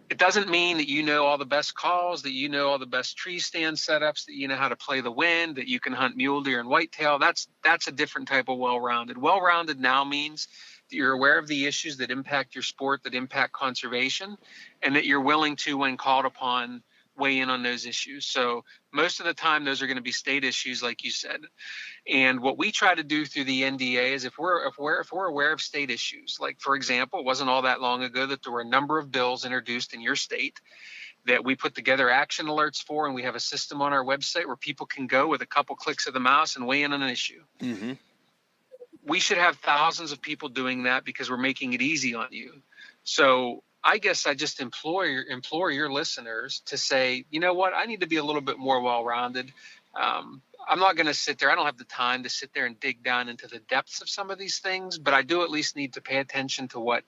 It doesn't mean that you know all the best calls, that you know all the best tree stand setups, that you know how to play the wind, that you can hunt mule deer and whitetail. That's a different type of well-rounded. Well-rounded now means that you're aware of the issues that impact your sport, that impact conservation, and that you're willing to, when called upon, weigh in on those issues. So most of the time, those are going to be state issues, like you said. And what we try to do through the NDA is, if we're aware of state issues, like, for example, it wasn't all that long ago that there were a number of bills introduced in your state that we put together action alerts for, and we have a system on our website where people can go with a couple clicks of the mouse and weigh in on an issue. We should have thousands of people doing that, because we're making it easy on you. So I guess I just implore your listeners to say, you know what, I need to be a little bit more well-rounded. I'm not going to sit there. I don't have the time to sit there and dig down into the depths of some of these things, but I do at least need to pay attention to what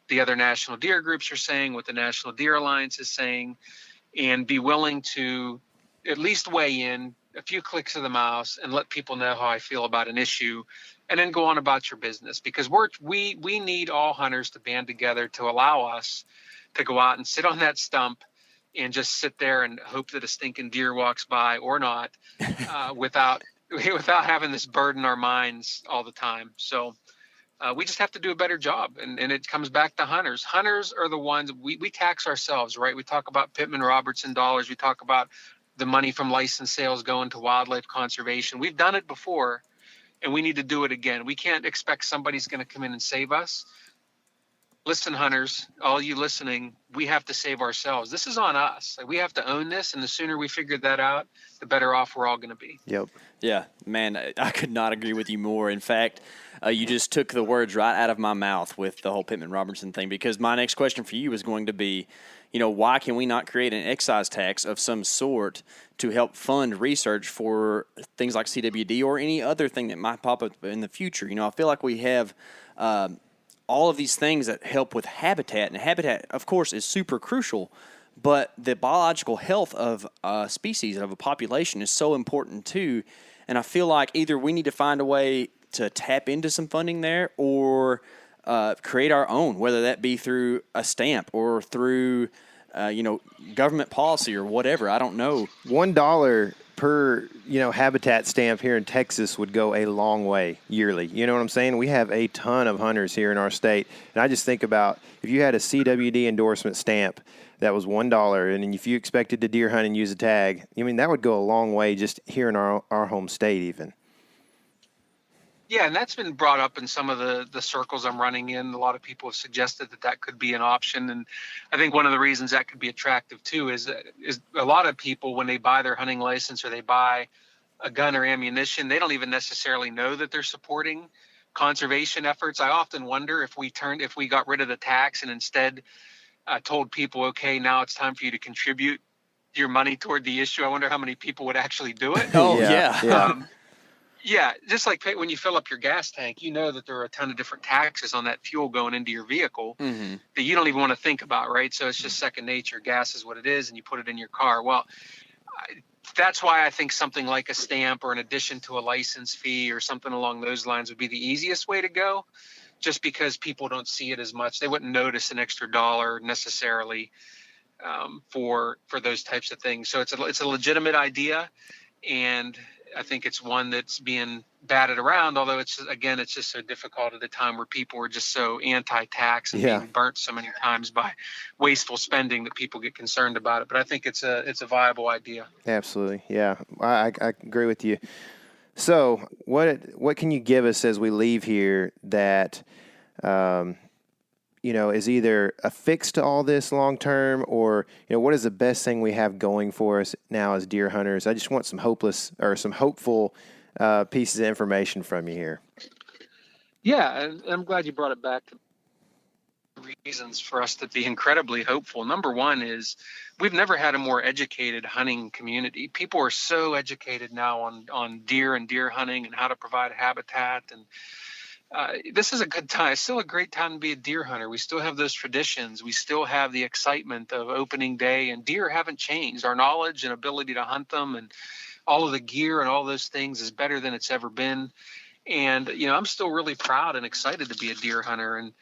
the other national deer groups are saying, what the National Deer Alliance is saying, and be willing to at least weigh in a few clicks of the mouse and let people know how I feel about an issue, and then go on about your business, because we need all hunters to band together to allow us to go out and sit on that stump and just sit there and hope that a stinking deer walks by or not, without having this burden our minds all the time. So we just have to do a better job, and it comes back to hunters. Hunters are the ones, we tax ourselves, right? We talk about Pittman Robertson dollars. We talk about the money from license sales going to wildlife conservation. We've done it before, and we need to do it again. We can't expect somebody's going to come in and save us. Listen, hunters, all you listening, we have to save ourselves. This is on us. Like, we have to own this, and the sooner we figure that out, the better off we're all going to be. Yep. Yeah, man, I could not agree with you more. In fact, you just took the words right out of my mouth with the whole Pittman Robertson thing, because my next question for you was going to be, why can we not create an excise tax of some sort to help fund research for things like CWD or any other thing that might pop up in the future? I feel like we have all of these things that help with habitat, and habitat, of course, is super crucial, but the biological health of a species, of a population, is so important too. And I feel like either we need to find a way to tap into some funding there, or create our own, whether that be through a stamp or through, government policy or whatever. I don't know. $1 per, habitat stamp here in Texas would go a long way yearly. You know what I'm saying? We have a ton of hunters here in our state. And I just think about if you had a CWD endorsement stamp that was $1, and if you expected to deer hunt and use a tag, that would go a long way just here in our home state even. Yeah, and that's been brought up in some of the circles I'm running in. A lot of people have suggested that could be an option. And I think one of the reasons that could be attractive too is a lot of people, when they buy their hunting license or they buy a gun or ammunition, they don't even necessarily know that they're supporting conservation efforts. I often wonder if we got rid of the tax and instead told people, okay, now it's time for you to contribute your money toward the issue. I wonder how many people would actually do it. Oh, yeah. Yeah, just like when you fill up your gas tank, you know that there are a ton of different taxes on that fuel going into your vehicle that you don't even want to think about, right? So it's just second nature. Gas is what it is, and you put it in your car. Well, that's why I think something like a stamp or an addition to a license fee or something along those lines would be the easiest way to go, just because people don't see it as much. They wouldn't notice an extra dollar necessarily for those types of things. So it's a legitimate idea, and I think it's one that's being batted around, although it's just so difficult at a time where people are just so anti-tax and being burnt so many times by wasteful spending that people get concerned about it. But I think it's a viable idea. Absolutely. Yeah, I agree with you. So what can you give us as we leave here that, is either a fix to all this long term, or what is the best thing we have going for us now as deer hunters? I just want some hopeful pieces of information from you here. Yeah, and I'm glad you brought it back to reasons for us to be incredibly hopeful. Number one is we've never had a more educated hunting community. People are so educated now on deer and deer hunting and how to provide habitat, and this is a good time. It's still a great time to be a deer hunter. We still have those traditions. We still have the excitement of opening day, and deer haven't changed. Our knowledge and ability to hunt them and all of the gear and all those things is better than it's ever been. And, I'm still really proud and excited to be a deer hunter. And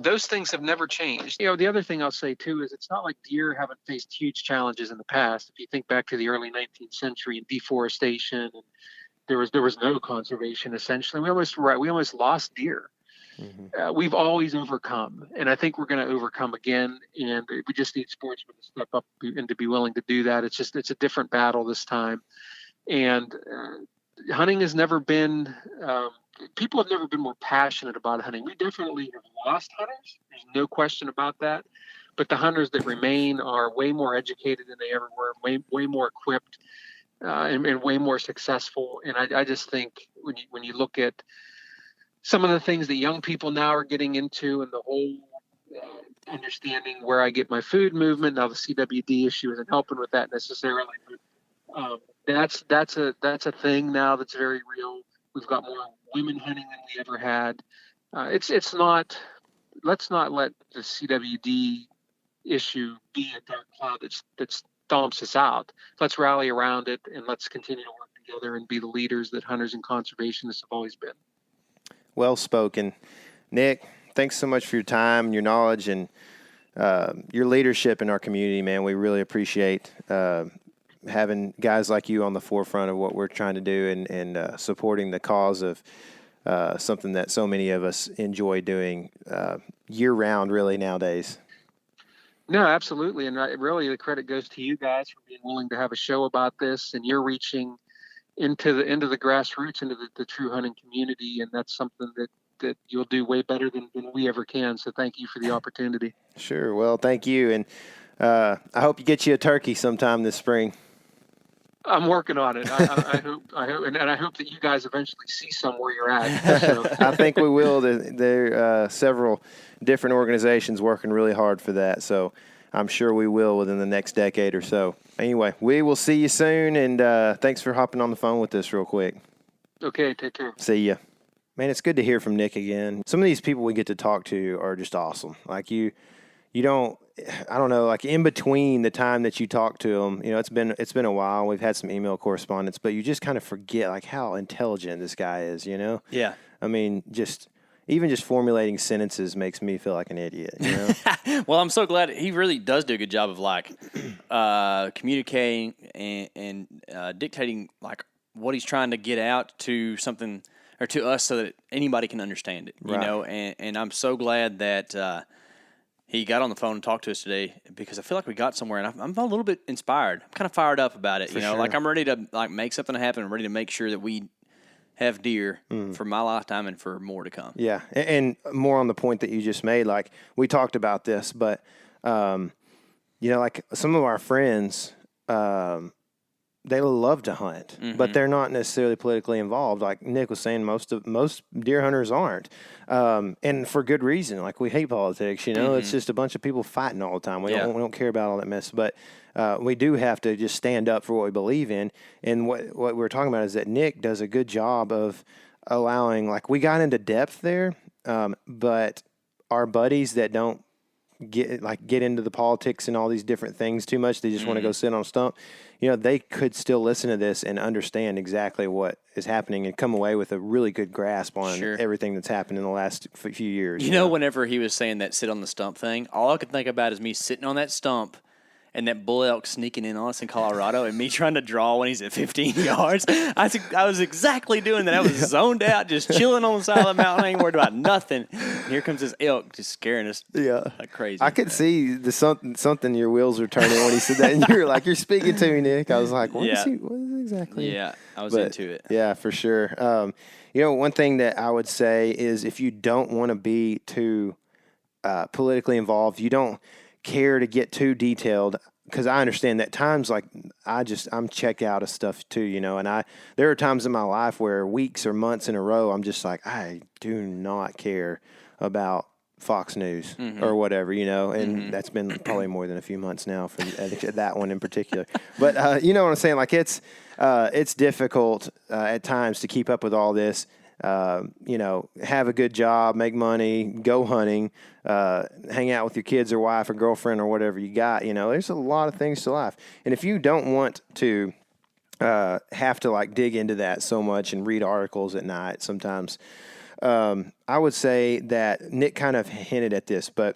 those things have never changed. The other thing I'll say, too, is it's not like deer haven't faced huge challenges in the past. If you think back to the early 19th century and deforestation, and there was no conservation, essentially. We almost lost deer. Mm-hmm. We've always overcome, and I think we're going to overcome again. And we just need sportsmen to step up and to be willing to do that. It's a different battle this time. And hunting has never been. People have never been more passionate about hunting. We definitely have lost hunters. There's no question about that. But the hunters that remain are way more educated than they ever were. Way more equipped. And way more successful. And I just think when you look at some of the things that young people now are getting into, and the whole understanding where I get my food movement, now the CWD issue isn't helping with that necessarily. But that's a thing now that's very real. We've got more women hunting than we ever had. It's not. Let's not let the CWD issue be a dark cloud that's stomps us out. Let's rally around it, and let's continue to work together and be the leaders that hunters and conservationists have always been. Well spoken. Nick, thanks so much for your time and your knowledge and your leadership in our community, man. We really appreciate having guys like you on the forefront of what we're trying to do and supporting the cause of something that so many of us enjoy doing year-round, really, nowadays. No, absolutely. And really the credit goes to you guys for being willing to have a show about this, and you're reaching into the grassroots, into the true hunting community. And that's something that you'll do way better than we ever can. So thank you for the opportunity. Sure. Well, thank you. And I hope you get you a turkey sometime this spring. I'm working on it. I hope, and I hope that you guys eventually see some where you're at. So. I think we will. There are several different organizations working really hard for that, so I'm sure we will within the next decade or so. Anyway, we will see you soon, and thanks for hopping on the phone with us real quick. Okay, take care. See ya. Man, it's good to hear from Nick again. Some of these people we get to talk to are just awesome. Like you don't. I don't know, like in between the time that you talk to them, it's been a while. We've had some email correspondence, but you just kind of forget like how intelligent this guy is, Yeah. I mean, just even just formulating sentences makes me feel like an idiot. You know? Well, I'm so glad he really does do a good job of like communicating and dictating like what he's trying to get out to something or to us so that anybody can understand it. You know, and I'm so glad that he got on the phone and talked to us today because I feel like we got somewhere, and I'm a little bit inspired. I'm kind of fired up about it. Like I'm ready to like make something happen. I'm ready to make sure that we have deer for my lifetime and for more to come. Yeah, and more on the point that you just made, like we talked about this, but you know, like some of our friends, they love to hunt, but they're not necessarily politically involved. Like Nick was saying, most deer hunters aren't, and for good reason. Like we hate politics, you know. It's just a bunch of people fighting all the time. We don't care about all that mess, but we do have to just stand up for what we believe in. And what we're talking about is that Nick does a good job of allowing. Like we got into depth there, but our buddies that don't get into the politics and all these different things too much, they just want to go sit on a stump, you know, they could still listen to this and understand exactly what is happening and come away with a really good grasp on everything that's happened in the last few years. You know, whenever he was saying that sit on the stump thing, all I could think about is me sitting on that stump and that bull elk sneaking in on us in Colorado and me trying to draw when he's at 15 yards. I was exactly doing that. I was zoned out, just chilling on the side of the mountain. I ain't worried about nothing. And here comes this elk just scaring us like crazy. I could see something your wheels were turning when he said that. And you were like, you're speaking to me, Nick. I was like, what is exactly? Yeah, I was into it. Yeah, for sure. You know, one thing that I would say is if you don't want to be too politically involved, you don't care to get too detailed, because I understand that times like I'm checked out of stuff too, you know, and there are times in my life where weeks or months in a row I'm just like, I do not care about Fox News or whatever, you know, and that's been probably more than a few months now for that one in particular. But you know what I'm saying? Like it's difficult at times to keep up with all this. You know, have a good job, make money, go hunting, hang out with your kids or wife or girlfriend or whatever you got. You know, there's a lot of things to life. And if you don't want to have to like dig into that so much and read articles at night sometimes, I would say that Nick kind of hinted at this, but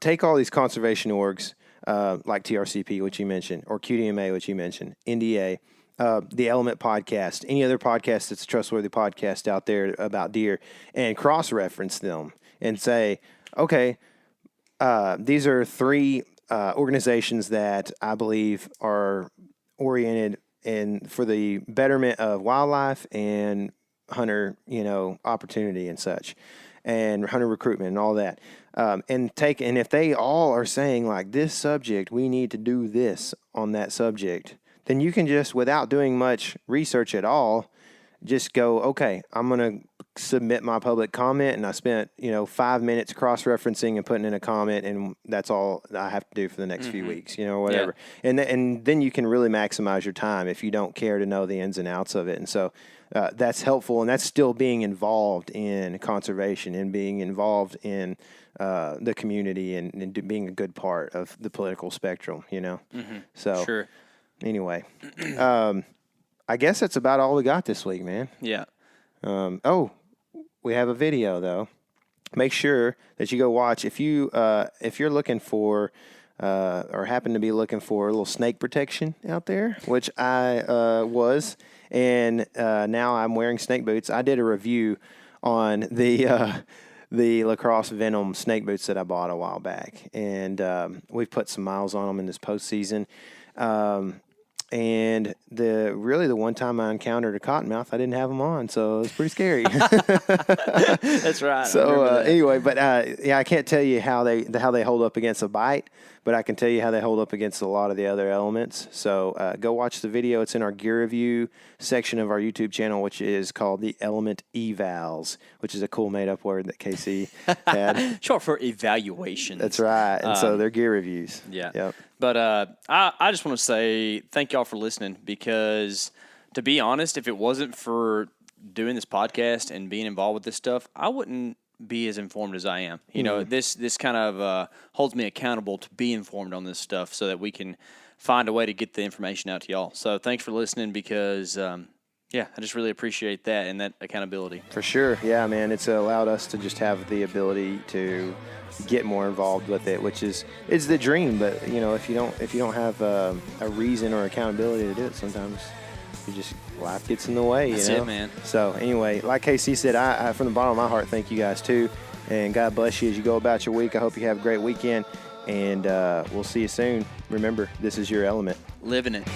take all these conservation orgs like TRCP, which you mentioned, or QDMA, which you mentioned, NDA, the Element podcast, any other podcast that's a trustworthy podcast out there about deer, and cross-reference them and say, okay, these are three organizations that I believe are oriented for the betterment of wildlife and hunter, you know, opportunity and such, and hunter recruitment and all that. And if they all are saying like this subject, we need to do this on that subject, then you can just, without doing much research at all, just go, okay, I'm going to submit my public comment, and I spent, 5 minutes cross-referencing and putting in a comment, and that's all I have to do for the next few weeks, whatever. Yeah. And then you can really maximize your time if you don't care to know the ins and outs of it. And so that's helpful, and that's still being involved in conservation and being involved in the community and being a good part of the political spectrum, So sure. Anyway, I guess that's about all we got this week, man. Yeah. We have a video though. Make sure that you go watch if you're looking for or happen to be looking for a little snake protection out there, which I was, and now I'm wearing snake boots. I did a review on the Lacrosse Venom snake boots that I bought a while back, and we've put some miles on them in this postseason. And the one time I encountered a cottonmouth, I didn't have them on, so it was pretty scary. That's right. So anyway, but I can't tell you how they hold up against a bite, but I can tell you how they hold up against a lot of the other elements. So go watch the video. It's in our gear review section of our YouTube channel, which is called the Element Evals, which is a cool made-up word that KC had. Short for evaluation. That's right. And so they're gear reviews. Yeah. Yep. But I just want to say thank y'all for listening, because to be honest, if it wasn't for doing this podcast and being involved with this stuff, I wouldn't be as informed as I am. This kind of holds me accountable to be informed on this stuff so that we can find a way to get the information out to y'all. So thanks for listening, because Yeah, I just really appreciate that and that accountability. For sure. Yeah, man. It's allowed us to just have the ability to get more involved with it, which is the dream. But, if you don't have a reason or accountability to do it, sometimes life gets in the way, That's it, man. So anyway, like KC said, I from the bottom of my heart, thank you guys too. And God bless you as you go about your week. I hope you have a great weekend, and we'll see you soon. Remember, this is your element. Living it.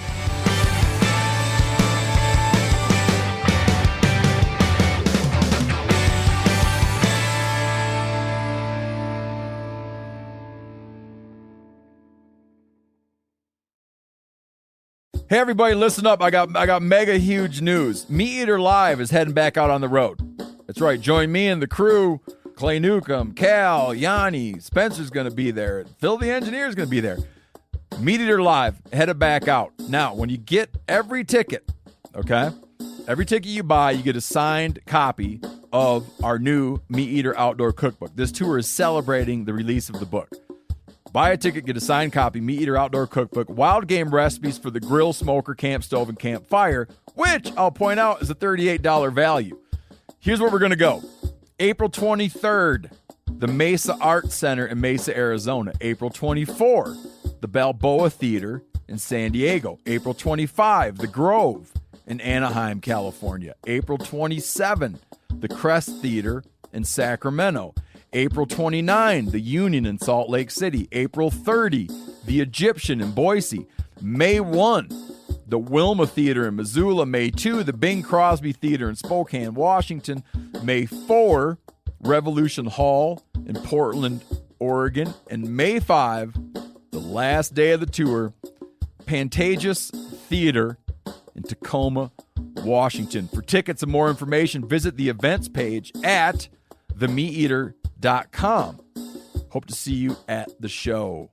Hey everybody, listen up. I got mega huge news. Meat Eater Live is heading back out on the road. That's right. Join me and the crew. Clay Newcomb, Cal, Yanni, Spencer's going to be there. Phil the engineer's going to be there. Meat Eater Live headed back out. Now, when you get every ticket, okay? Every ticket you buy, you get a signed copy of our new Meat Eater Outdoor Cookbook. This tour is celebrating the release of the book. Buy a ticket, get a signed copy, Meat Eater Outdoor Cookbook, wild game recipes for the grill, smoker, camp stove, and campfire, which I'll point out is a $38 value. Here's where we're going to go. April 23rd, the Mesa Arts Center in Mesa, Arizona. April 24, the Balboa Theater in San Diego. April 25, the Grove in Anaheim, California. April 27, the Crest Theater in Sacramento. April 29, the Union in Salt Lake City. April 30, the Egyptian in Boise. May 1, the Wilma Theater in Missoula. May 2, the Bing Crosby Theater in Spokane, Washington. May 4, Revolution Hall in Portland, Oregon. And May 5, the last day of the tour, Pantages Theater in Tacoma, Washington. For tickets and more information, visit the events page at themeateater.com. Hope to see you at the show.